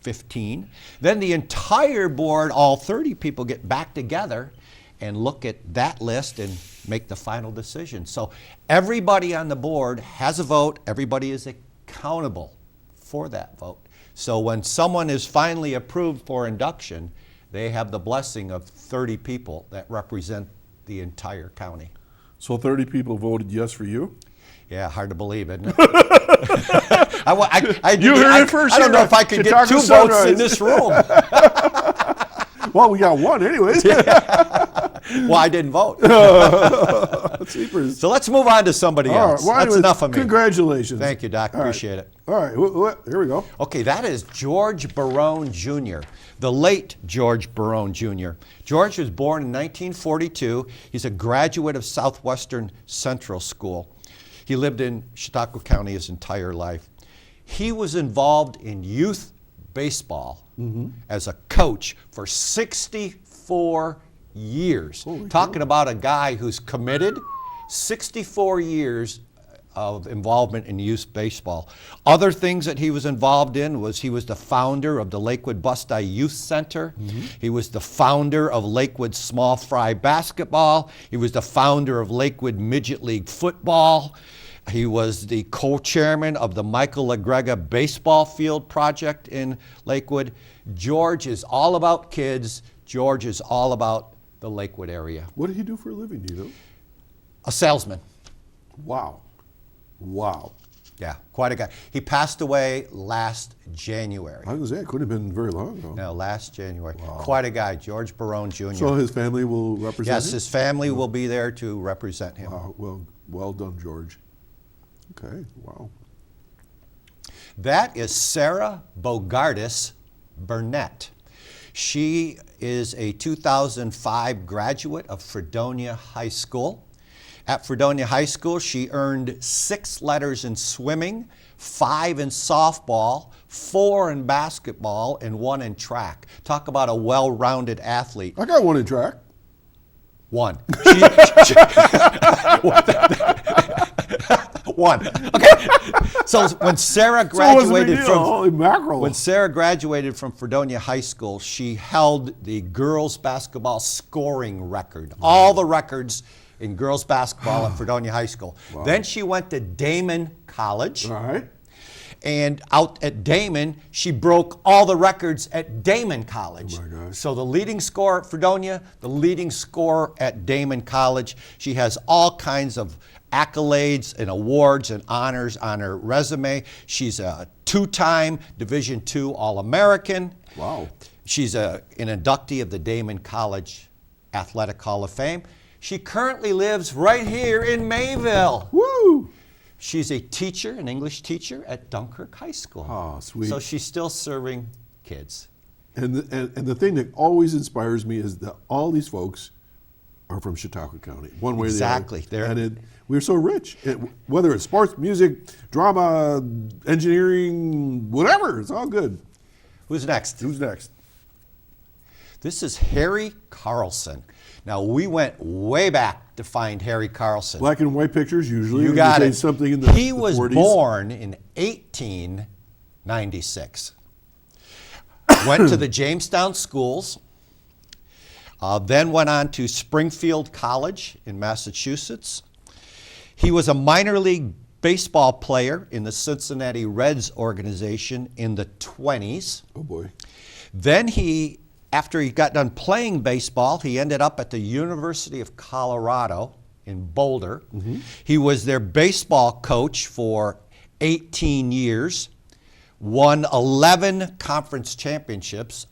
15. Then the entire board, all 30 people, get back together and look at that list and make the final decision. So everybody on the board has a vote. Everybody is accountable for that vote. So when someone is finally approved for induction, they have the blessing of 30 people that represent the entire county. So 30 people voted yes for you? Yeah, hard to believe, isn't it? You heard it first. I don't know if I could get Chautauqua 2 votes Sunrise. in this room. Well, we got one anyways. Well, I didn't vote. Jeepers. So let's move on to somebody All right, else. well, That's anyways, enough of me. Congratulations. Thank you, Doc. All right. Appreciate it. All right, here we go. Okay, that is George Barone Jr., the late George Barone Jr. George was born in 1942. He's a graduate of Southwestern Central School. He lived in Chautauqua County his entire life. He was involved in youth baseball as a coach for 64 years. Talking about a guy who's committed, 64 years of involvement in youth baseball. Other things that he was involved in was he was the founder of the Lakewood Bust-Eye Youth Center. He was the founder of Lakewood Small Fry Basketball. He was the founder of Lakewood Midget League Football. He was the co-chairman of the Michael LaGrega Baseball Field Project in Lakewood. George is all about kids. George is all about the Lakewood area. What did he do for a living, do you know? A salesman. Wow. Yeah, quite a guy. He passed away last January. I was going to say, it couldn't have been very long ago. No, last January. Quite a guy, George Barone Jr. So his family will represent Yes, him? his family will be there to represent him. Wow, well done, George. Okay, wow. That is Sarah Bogardus Burnett. She is a 2005 graduate of Fredonia High School. At Fredonia High School, she earned 6 letters in swimming, 5 in softball, 4 in basketball, and 1 in track. Talk about a well-rounded athlete. I got one in track. 1. 1. Okay. So when Sarah graduated Holy mackerel. when Sarah graduated from Fredonia High School, she held the girls basketball scoring record. All the records in girls basketball at Fredonia High School. Wow. Then she went to Damon College. All right. And out at Damon, she broke all the records at Damon College. Oh my gosh. So the leading scorer at Fredonia, the leading scorer at Damon College. She has all kinds of accolades and awards and honors on her resume. She's a 2-time Division II All-American. Wow. She's an inductee of the Damon College Athletic Hall of Fame. She currently lives right here in Mayville. Woo! She's a teacher, an English teacher at Dunkirk High School. Oh, sweet. So she's still serving kids. And the thing that always inspires me is that all these folks are from Chautauqua County, one way or the other. Exactly. And we're so rich. Whether it's sports, music, drama, engineering, whatever, it's all good. Who's next? Who's next? This is Harry Carlson. Now, we went way back to find Harry Carlson. Black and white pictures usually. You got say it. Something in the he the was 40s. born in 1896. went to the Jamestown schools, then went on to Springfield College in Massachusetts. He was a minor league baseball player in the Cincinnati Reds organization in the 20s. Oh boy. Then after he got done playing baseball, he ended up at the University of Colorado in Boulder. He was their baseball coach for 18 years, won 11 conference championships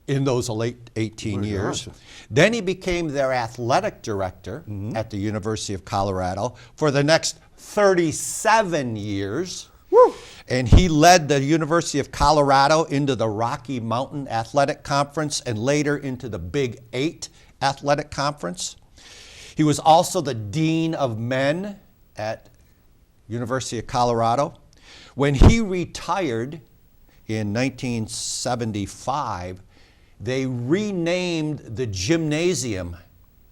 in those 18 years. Gosh. Then he became their athletic director at the University of Colorado for the next 37 years. Woo. And he led the University of Colorado into the Rocky Mountain Athletic Conference and later into the Big 8 Athletic Conference. He was also the Dean of Men at University of Colorado. When he retired in 1975, they renamed the gymnasium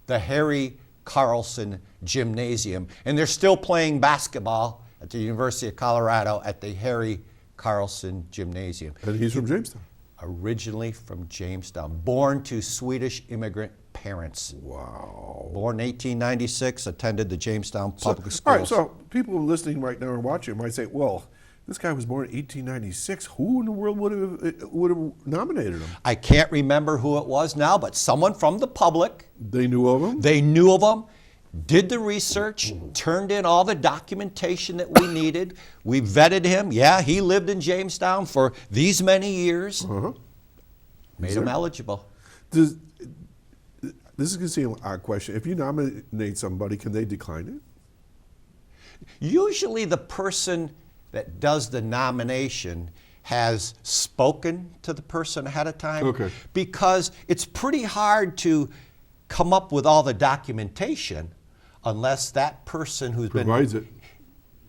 the Harry Carlson Gymnasium. And they're still playing basketball at the University of Colorado at the Harry Carlson Gymnasium. And he's from Jamestown. Originally from Jamestown, born to Swedish immigrant parents. Wow. Born in 1896, attended the Jamestown Public Schools. All right, so people listening right now and watching might say, well, this guy was born in 1896. Who in the world would have nominated him? I can't remember who it was now, but someone from the public. They knew of him? They knew of him, did the research, turned in all the documentation that we needed. We vetted him. Yeah, he lived in Jamestown for these many years. Made him eligible. This is going to seem an odd question. If you nominate somebody, can they decline it? Usually the person that does the nomination has spoken to the person ahead of time. Okay. Because it's pretty hard to come up with all the documentation unless that person who's Provides it.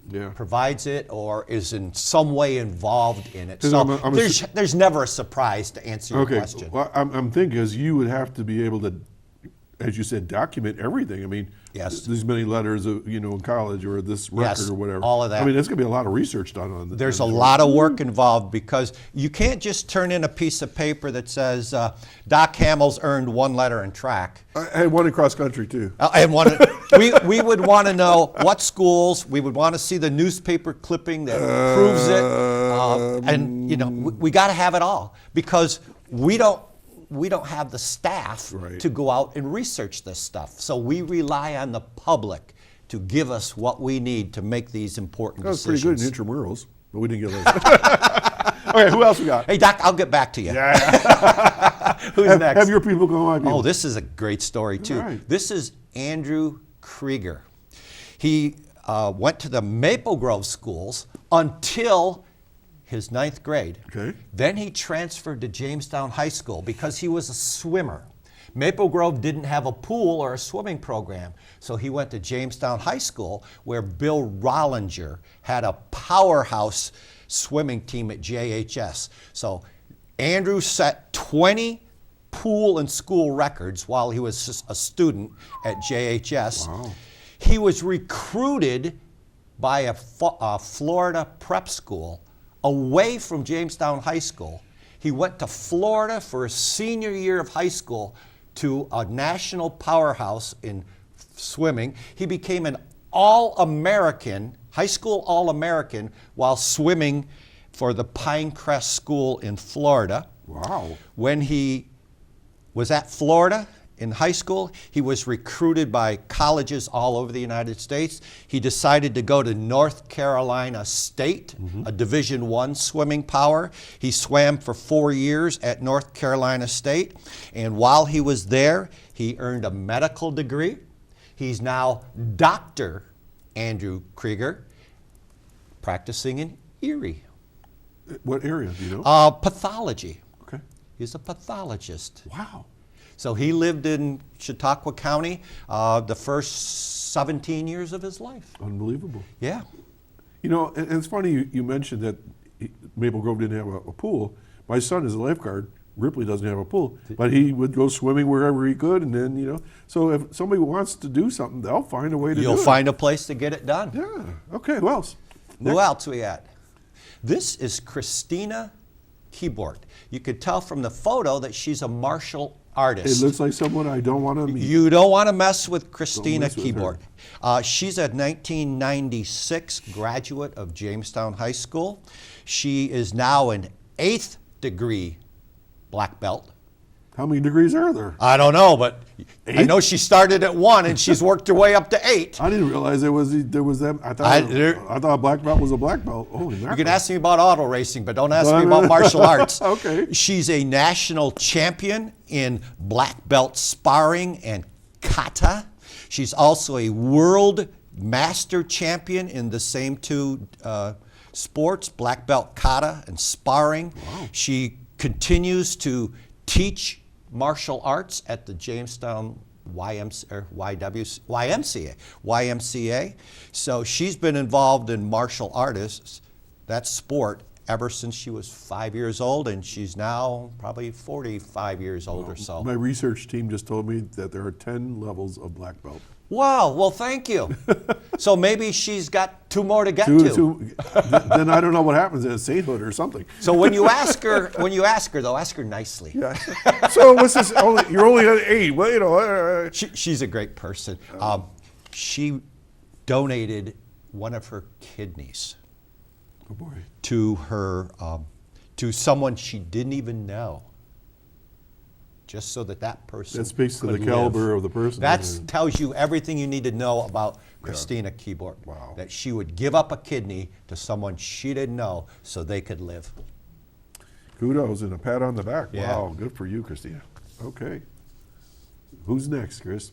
Yeah. provides it or is in some way involved in it. 'Cause So I'm there's never a surprise to answer your Okay. question. Well, I'm thinking because you would have to be able to, as you said, document everything. I mean, Yes. these many letters, in college or this record Yes, or whatever. all of that. I mean, there's going to be a lot of research done on this. There's a lot of work involved because you can't just turn in a piece of paper that says Doc Hamels earned 1 letter in track. I had one in cross country too. We would want to know what schools. We would want to see the newspaper clipping that proves it, and we got to have it all because we don't have the staff Right. to go out and research this stuff. So we rely on the public to give us what we need to make these important That was pretty decisions. good in intramurals, but we didn't get those. Okay, who else we got? Hey, Doc, I'll get back to you. Yeah. Who's next? Have your people go on. Oh, this is a great story, too. All right. This is Andrew Krieger. He went to the Maple Grove schools until his 9th grade. Okay. Then he transferred to Jamestown High School because he was a swimmer. Maple Grove didn't have a pool or a swimming program, so he went to Jamestown High School where Bill Rollinger had a powerhouse swimming team at JHS. So Andrew set 20 pool and school records while he was just a student at JHS. Wow. He was recruited by a Florida prep school away from Jamestown High School. He went to Florida for his senior year of high school to a national powerhouse in swimming. He became an All-American, high school All-American, while swimming for the Pinecrest School in Florida. Wow. When he was at Florida in high school, he was recruited by colleges all over the United States. He decided to go to North Carolina State, a Division I swimming power. He swam for 4 years at North Carolina State, and while he was there, he earned a medical degree. He's now Dr. Andrew Krieger, practicing in Erie. What area do you know? Pathology. Okay. He's a pathologist. Wow. So he lived in Chautauqua County the first 17 years of his life. Unbelievable. Yeah. And it's funny you mentioned that Maple Grove didn't have a pool. My son is a lifeguard. Ripley doesn't have a pool, but he would go swimming wherever he could, and then So if somebody wants to do something, they'll find a way to do it. You'll find a place to get it done. Yeah. Okay. Who else? Who else we got? This is Christina keyboard. You could tell from the photo that she's a martial artist. It looks like someone I don't want to meet. You don't want to mess with Christina mess with Keyboard. She's a 1996 graduate of Jamestown High School. She is now an 8th degree black belt. How many degrees are there? I don't know, but I 8? know she started at 1 and she's worked her way up to 8. I didn't realize there was that. I thought a black belt was a black belt. Holy mackerel. You can ask me about auto racing, but don't ask me about martial arts. Okay. She's a national champion in black belt sparring and kata. She's also a world master champion in the same two sports, black belt kata and sparring. Wow. She continues to teach martial arts at the Jamestown YMCA. So she's been involved in martial arts, that sport, ever since she was 5 years old, and she's now probably 45 years old or so. My research team just told me that there are 10 levels of black belt. Wow, well, thank you. So maybe she's got 2 more to get to. Then I don't know what happens at sainthood or something. So when you ask her, though, ask her nicely. Yeah. So what's this? You're only at 8. Well, you know. She's a great person. She donated one of her kidneys Oh boy. to her to someone she didn't even know, just so that person That speaks to could the caliber live. of the person. That tells you everything you need to know about Christina Keyboard. Wow. That she would give up a kidney to someone she didn't know so they could live. Kudos and a pat on the back. Yeah. Wow, good for you, Christina. Okay. Who's next, Chris?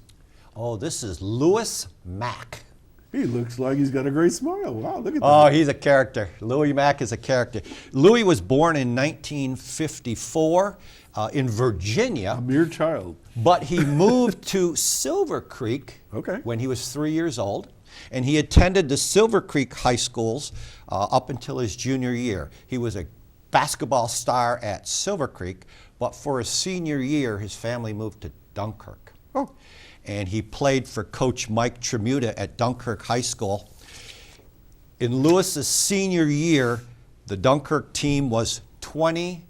Oh, this is Louis Mack. He looks like he's got a great smile. Wow, look at Oh, that. he's a character. Louis Mack is a character. Louis was born in 1954 in Virginia. A mere child. But he moved to Silver Creek when he was 3 years old, and he attended the Silver Creek high schools up until his junior year. He was a basketball star at Silver Creek, but for his senior year, his family moved to Dunkirk. Oh. And he played for Coach Mike Tremuta at Dunkirk High School. In Lewis's senior year, the Dunkirk team was 20-1.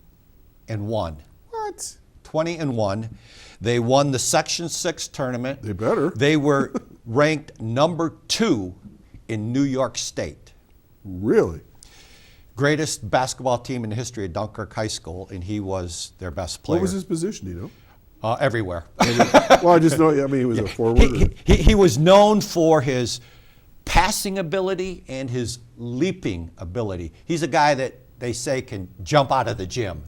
What? 20-1. They won the Section 6 tournament. They better. They were ranked number 2 in New York State. Really? Greatest basketball team in the history of Dunkirk High School, and he was their best player. What was his position, do you know? Everywhere. Well, I just know, I mean, he was a forward. He was known for his passing ability and his leaping ability. He's a guy that they say can jump out of the gym.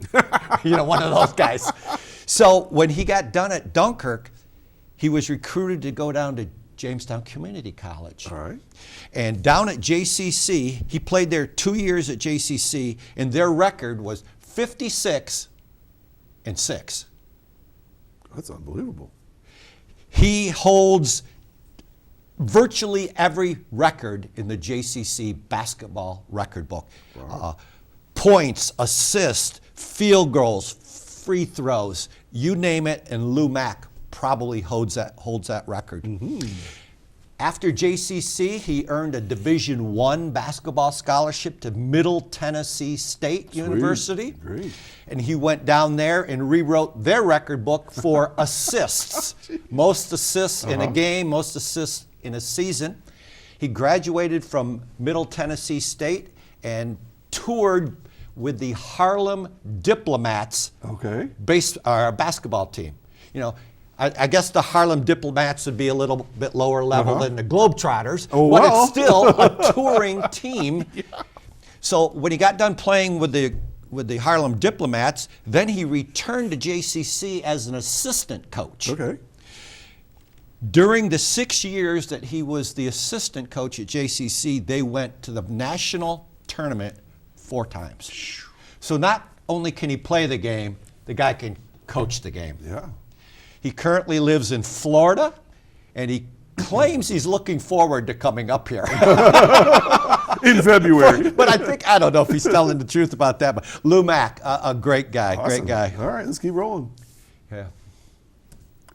One of those guys. So when he got done at Dunkirk, he was recruited to go down to Jamestown Community College. All right. And down at JCC, he played there 2 years at JCC, and their record was 56-6. That's unbelievable. He holds virtually every record in the JCC basketball record book. Wow. Points, assists, field goals, free throws, you name it, and Lou Mack probably holds that record. Mm-hmm. After JCC, he earned a Division I basketball scholarship to Middle Tennessee State University. Great. And he went down there and rewrote their record book for assists. Most assists in a game, most assists in a season. He graduated from Middle Tennessee State and toured with the Harlem Diplomats basketball team. I guess the Harlem Diplomats would be a little bit lower level than the Globetrotters, but it's still a touring team. Yeah. So when he got done playing with the Harlem Diplomats, then he returned to JCC as an assistant coach. Okay. During the 6 years that he was the assistant coach at JCC, they went to the national tournament 4 times. So not only can he play the game, the guy can coach the game. Yeah. He currently lives in Florida, and he claims he's looking forward to coming up here. In February. But I don't know if he's telling the truth about that. But Lou Mack, a great guy, Awesome. great guy. All right, let's keep rolling. Yeah.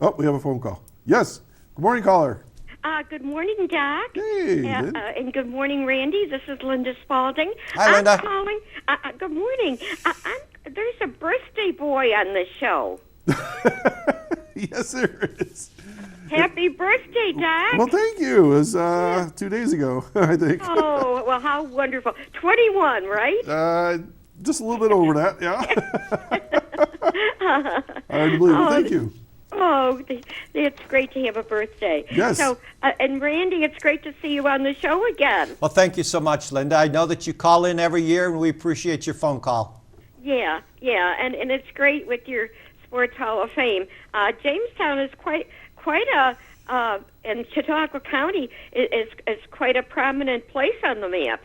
Oh, we have a phone call. Yes. Good morning, caller. Good morning, Doc. Hey, and good morning, Randy. This is Linda Spalding. Hi, Linda. I'm calling. Good morning. there's a birthday boy on the show. Yes, there is. Happy birthday, Doc. Well, thank you. It was 2 days ago, I think. Oh, well, how wonderful. 21, right? Just a little bit over that, yeah. Hard to believe it. Thank you. Oh, it's great to have a birthday. Yes. So, and Randy, it's great to see you on the show again. Well, thank you so much, Linda. I know that you call in every year, and we appreciate your phone call. Yeah, and it's great with your Sports Hall of Fame. Jamestown is quite a, and Chautauqua County is quite a prominent place on the map.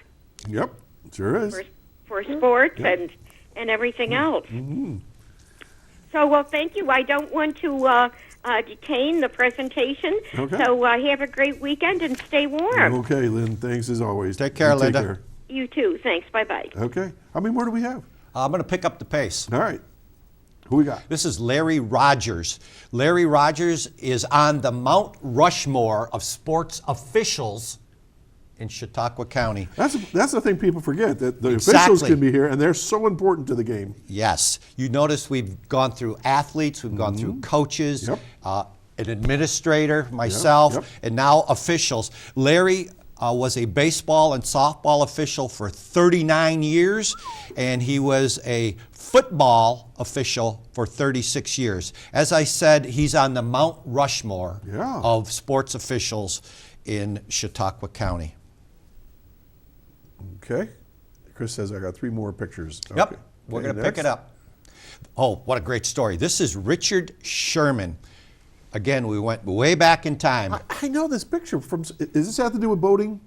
Yep, sure is. For sports and everything else. Mm-hmm. So, well, thank you. I don't want to detain the presentation. Okay. So have a great weekend and stay warm. Okay, Lynn, thanks as always. Take care, Linda. Care. You too. Thanks. Bye-bye. Okay. How many more do we have? I'm going to pick up the pace. All right. Who we got? This is Larry Rogers. Larry Rogers is on the Mount Rushmore of sports officials in Chautauqua County. That's the thing people forget, that the Exactly. officials can be here, and they're so important to the game. Yes. You notice we've gone through athletes, we've gone through coaches, Yep. an administrator, myself, Yep. and now officials. Larry was a baseball and softball official for 39 years, and he was a football official for 36 years. As I said, he's on the Mount Rushmore Yeah. of sports officials in Chautauqua County. Okay. Chris says I got 3 more pictures. Yep, Okay. we're Okay, going to pick it next. up. Oh, what a great story. This is Richard Sherman. Again, we went way back in time. I know this picture from. Does this have to do with boating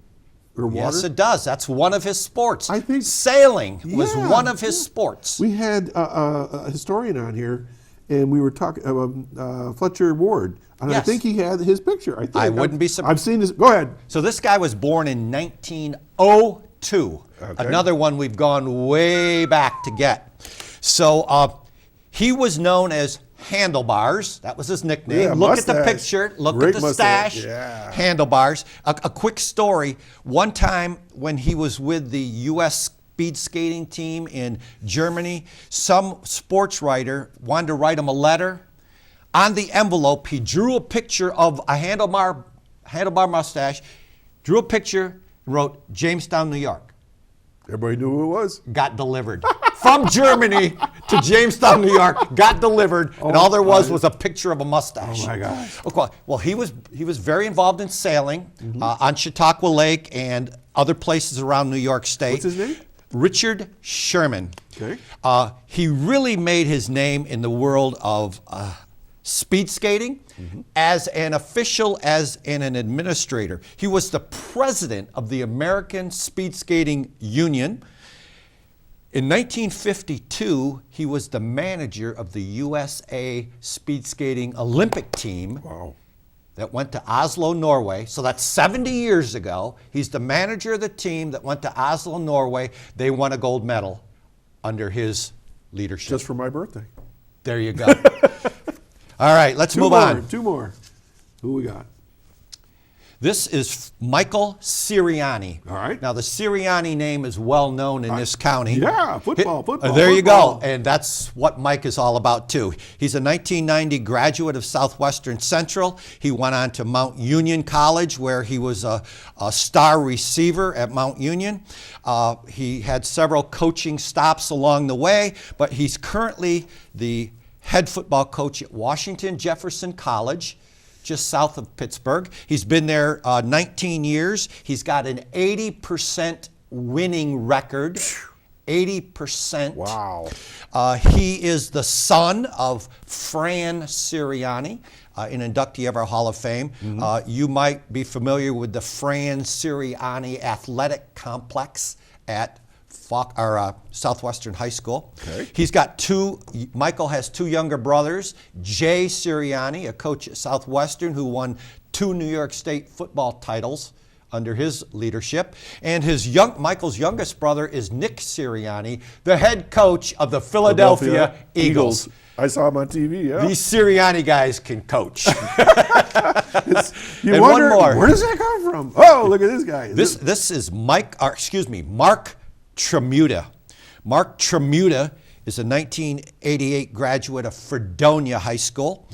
or water? Yes, it does. That's one of his sports. I think- Sailing was Yeah, one of his yeah. sports. We had a historian on here, and we were talking about Fletcher Ward, and I Yes. think he had his picture. I think. I wouldn't be surprised. I've seen this. Go ahead. So this guy was born in 1902. Okay. Another one we've gone way back to get. So he was known as Handlebars. That was his nickname. Yeah, Look at the mustache. picture. Look Great at the mustache. stash. Yeah. Handlebars. A quick story. One time when he was with the U.S. speed skating team in Germany, some sports writer wanted to write him a letter. On the envelope, he drew a picture of a handlebar mustache, drew a picture, and wrote Jamestown, New York. Everybody knew who it was. Got delivered. From Germany to Jamestown, New York, got delivered, and all there was a picture of a mustache. Oh my gosh. Okay, well, he was very involved in sailing on Chautauqua Lake and other places around New York State. What's his name? Richard Sherman. Okay. He really made his name in the world of speed skating as an official, as an administrator. He was the president of the American Speed Skating Union. In 1952, he was the manager of the USA Speed Skating Olympic team. Wow. That went to Oslo, Norway. So that's 70 years ago. He's the manager of the team that went to Oslo, Norway. They won a gold medal under his leadership. Just for my birthday. There you go. All right, let's move on. 2 more. Who we got? This is Michael Sirianni. All right. Now, the Sirianni name is well known in this county. Yeah, football. There you football. go. And that's what Mike is all about, too. He's a 1990 graduate of Southwestern Central. He went on to Mount Union College, where he was a star receiver at Mount Union. He had several coaching stops along the way, but he's currently the head football coach at Washington Jefferson College, just south of Pittsburgh. He's been there 19 years. He's got an 80% winning record. 80%. Wow. He is the son of Fran Sirianni, an inductee of our Hall of Fame. You might be familiar with the Fran Sirianni Athletic Complex at Southwestern High School. Okay. He's got Michael has 2 younger brothers, Jay Sirianni, a coach at Southwestern who won 2 New York State football titles under his leadership. And Michael's youngest brother is Nick Sirianni, the head coach of the Philadelphia Eagles. I saw him on TV, yeah. These Sirianni guys can coach. You and wonder, one more. where does that come from? Oh, look at this guy. This is Mark Tremuta. Mark Tremuta is a 1988 graduate of Fredonia High School.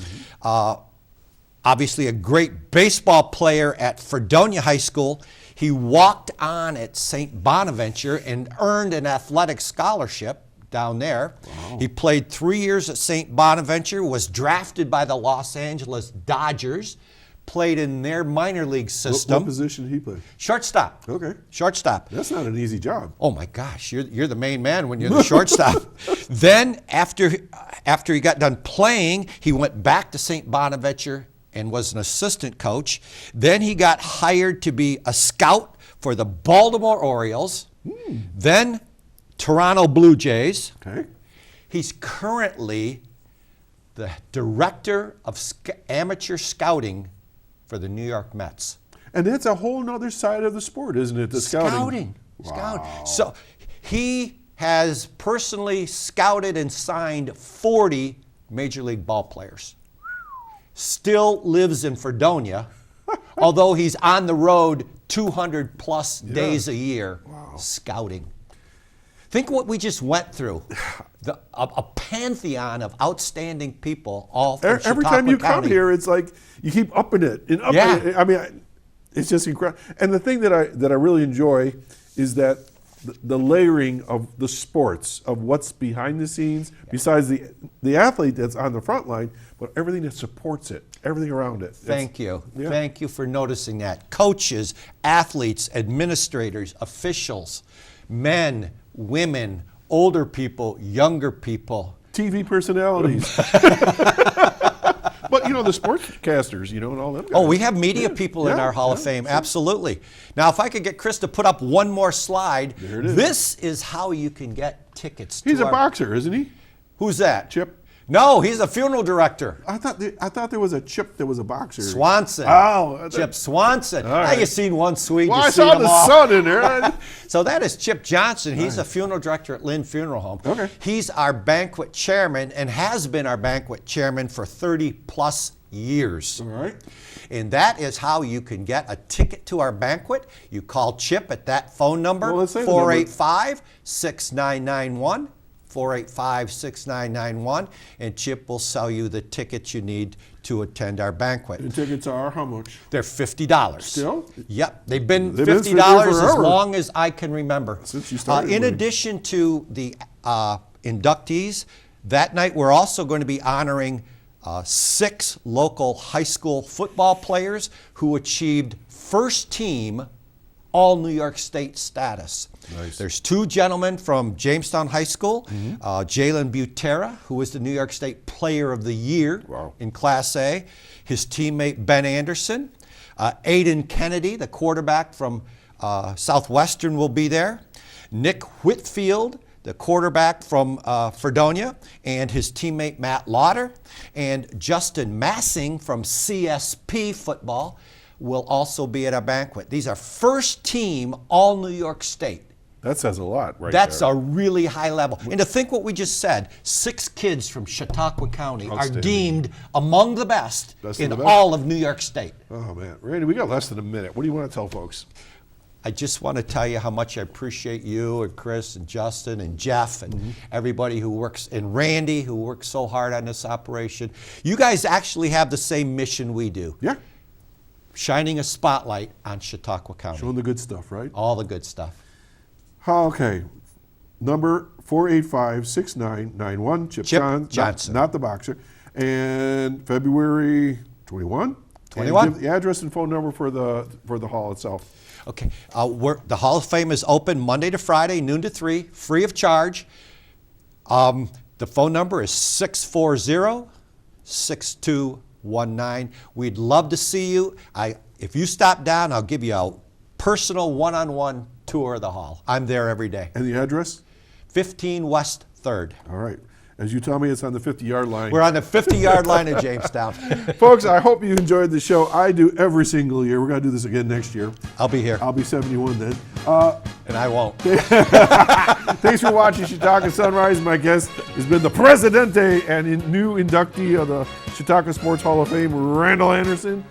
Obviously a great baseball player at Fredonia High School. He walked on at St. Bonaventure and earned an athletic scholarship down there. Wow. He played 3 years at St. Bonaventure, was drafted by the Los Angeles Dodgers, played in their minor league system. What position did he play? Shortstop. Okay. Shortstop. That's not an easy job. Oh my gosh, you're the main man when you're the shortstop. Then after he got done playing, he went back to St. Bonaventure and was an assistant coach. Then he got hired to be a scout for the Baltimore Orioles, then Toronto Blue Jays. Okay. He's currently the director of amateur scouting for the New York Mets. And that's a whole nother side of the sport, isn't it? The scouting. Scouting. So he has personally scouted and signed 40 Major League ball players. Still lives in Fredonia, although he's on the road 200 plus days a year scouting. Think what we just went through. A pantheon of outstanding people all through Chautauqua Every time you County. come here, it's like you keep upping it and upping it. I mean, it's just incredible. And the thing that I really enjoy is that the layering of the sports, of what's behind the scenes, besides the athlete that's on the front line, but everything that supports it, everything around it. Thank you. Yeah. Thank you for noticing that. Coaches, athletes, administrators, officials, men, women, older people, younger people. TV personalities. But, the sportscasters, and all them guys. Oh, we have media people in our Hall of Fame, absolutely. Now, if I could get Chris to put up one more slide. There it is. This is how you can get tickets. He's a boxer, isn't he? Who's that? Chip? No, he's a funeral director. I thought there was a Chip that was a boxer. Swanson. Oh. Chip Swanson. All right. Now, you've seen one Swede. Well, I saw the son in there. So that is Chip Johnson. He's a funeral director at Lynn Funeral Home. Okay. He's our banquet chairman and has been our banquet chairman for 30 plus years. All right. And that is how you can get a ticket to our banquet. You call Chip at that phone number, 485-6991. 485-6991, and Chip will sell you the tickets you need to attend our banquet. And tickets are how much? They're $50. Still? Yep. They've been They've $50 been as forever. long as I can remember. Since you started. In addition to the inductees, that night we're also going to be honoring 6 local high school football players who achieved first team all New York State status. Nice. There's 2 gentlemen from Jamestown High School, Jalen Butera, who was the New York State Player of the Year in Class A, his teammate Ben Anderson, Aiden Kennedy, the quarterback from Southwestern, will be there, Nick Whitfield, the quarterback from Fredonia, and his teammate Matt Lauder, and Justin Massing from CSP football will also be at our banquet. These are first team all New York State. That says a lot right That's there. a really high level. And to think what we just said, 6 kids from Chautauqua County are deemed among the best in all of New York State. Oh, man. Randy, we got less than a minute. What do you want to tell folks? I just want to tell you how much I appreciate you and Chris and Justin and Jeff and everybody who works, and Randy, who works so hard on this operation. You guys actually have the same mission we do. Yeah. Shining a spotlight on Chautauqua County. Showing the good stuff, right? All the good stuff. Okay. Number 485-6991. Chip Johnson. Not the boxer. And February 21? 21. And give the address and phone number for the hall itself. Okay. The Hall of Fame is open Monday to Friday, noon to 3, free of charge. The phone number is 640-6219. We'd love to see you. If you stop down, I'll give you a personal one-on-one tour of the hall. I'm there every day. And the address? 15 West 3rd. All right. As you tell me, it's on the 50-yard line. We're on the 50-yard line of Jamestown. Folks, I hope you enjoyed the show. I do every single year. We're going to do this again next year. I'll be here. I'll be 71 then. And I won't. Thanks for watching Chautauqua Sunrise. My guest has been the Presidente and new inductee of the Chautauqua Sports Hall of Fame, Randall Anderson.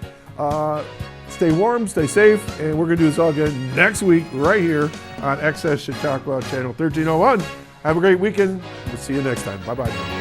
Stay warm, stay safe, and we're going to do this all again next week right here on XS Chautauqua, channel 1301. Have a great weekend. We'll see you next time. Bye-bye.